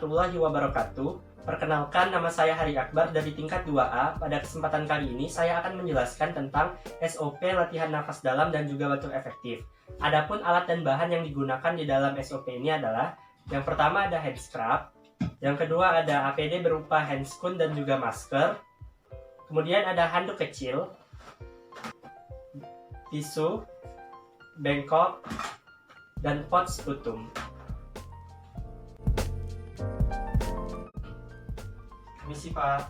warahmatullahi wabarakatuh. Perkenalkan, nama saya Hari Akbar dari tingkat 2A. Pada kesempatan kali ini saya akan menjelaskan tentang SOP latihan nafas dalam dan juga batuk efektif. Adapun alat dan bahan yang digunakan di dalam SOP ini adalah yang pertama ada head scrub, yang kedua ada APD berupa handscoon dan juga masker, kemudian ada handuk kecil, tisu, bengkok, dan pot sputum. Permisi Pak.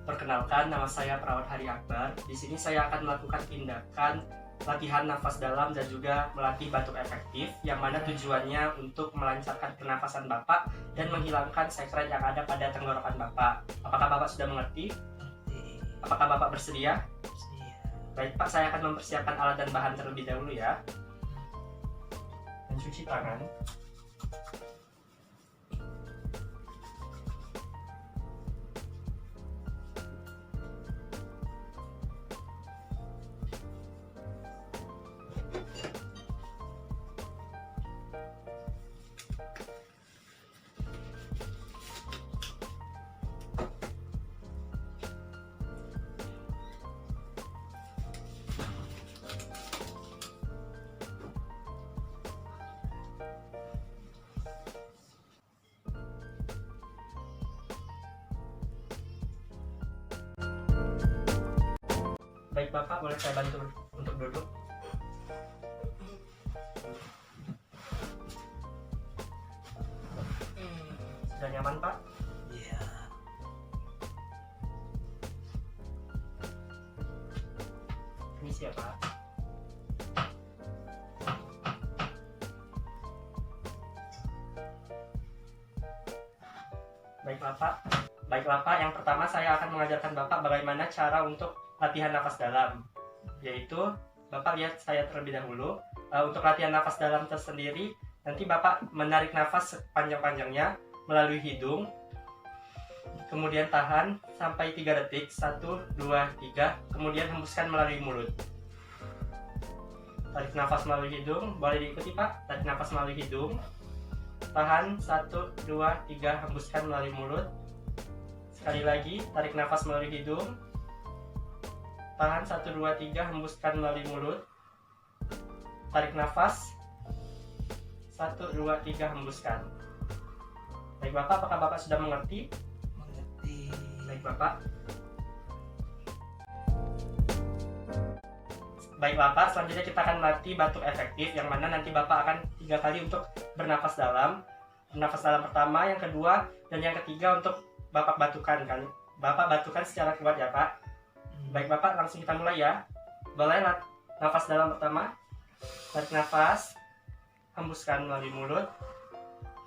Perkenalkan, nama saya Perawat Hari Akbar. Di sini saya akan melakukan tindakan latihan nafas dalam dan juga melatih batuk efektif, yang mana tujuannya untuk melancarkan pernafasan Bapak dan menghilangkan sekret yang ada pada tenggorokan Bapak. Apakah Bapak sudah mengerti? Apakah Bapak bersedia? Baik Pak, saya akan mempersiapkan alat dan bahan terlebih dahulu ya. Mencuci tangan. Baik Bapak, boleh saya bantu untuk duduk? Sudah nyaman Pak? Iya. Permisi ya Pak. Baiklah Pak, yang pertama saya akan mengajarkan Bapak bagaimana cara untuk latihan nafas dalam, yaitu Bapak lihat saya terlebih dahulu. Untuk latihan nafas dalam tersendiri, nanti Bapak menarik nafas sepanjang-panjangnya melalui hidung, kemudian tahan sampai 3 detik, 1, 2, 3, kemudian hembuskan melalui mulut. Tarik nafas melalui hidung, boleh diikuti Pak. Tarik nafas melalui hidung, tahan 1, 2, 3, hembuskan melalui mulut. Sekali lagi, tarik nafas melalui hidung, tahan 1, 2, 3, hembuskan melalui mulut. Tarik nafas 1, 2, 3, hembuskan. Baik Bapak, apakah Bapak sudah mengerti? Mengerti. Baik Bapak. Baik Bapak, selanjutnya kita akan melatih batuk efektif, yang mana nanti Bapak akan 3 kali untuk bernafas dalam. Bernafas dalam pertama, yang kedua, dan yang ketiga untuk Bapak batukan kan. Bapak batukan secara kuat ya Pak. Baik Bapak, langsung kita mulai ya. Boleh nafas dalam pertama. Tarik nafas, hembuskan melalui mulut.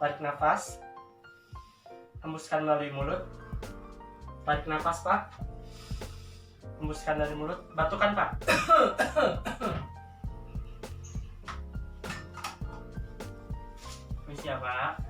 Tarik nafas, hembuskan melalui mulut. Tarik nafas Pak, hembuskan dari mulut. Batukan Pak. Permisi ya Pak.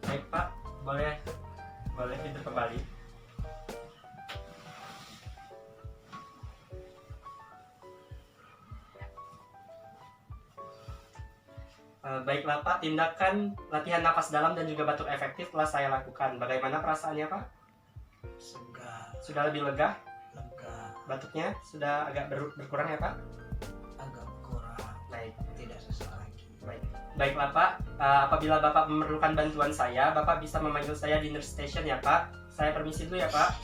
Baik Pak, boleh tidur kembali. Baiklah Pak, tindakan latihan nafas dalam dan juga batuk efektif telah saya lakukan. Bagaimana perasaannya Pak? Segar. Sudah lebih lega? Lega. Batuknya sudah agak berkurang ya Pak? Agak kurang. Baik. Tidak sesak lagi. Baiklah Pak, apabila Bapak memerlukan bantuan saya, Bapak bisa memanggil saya di nurse station ya Pak. Saya permisi dulu ya Pak.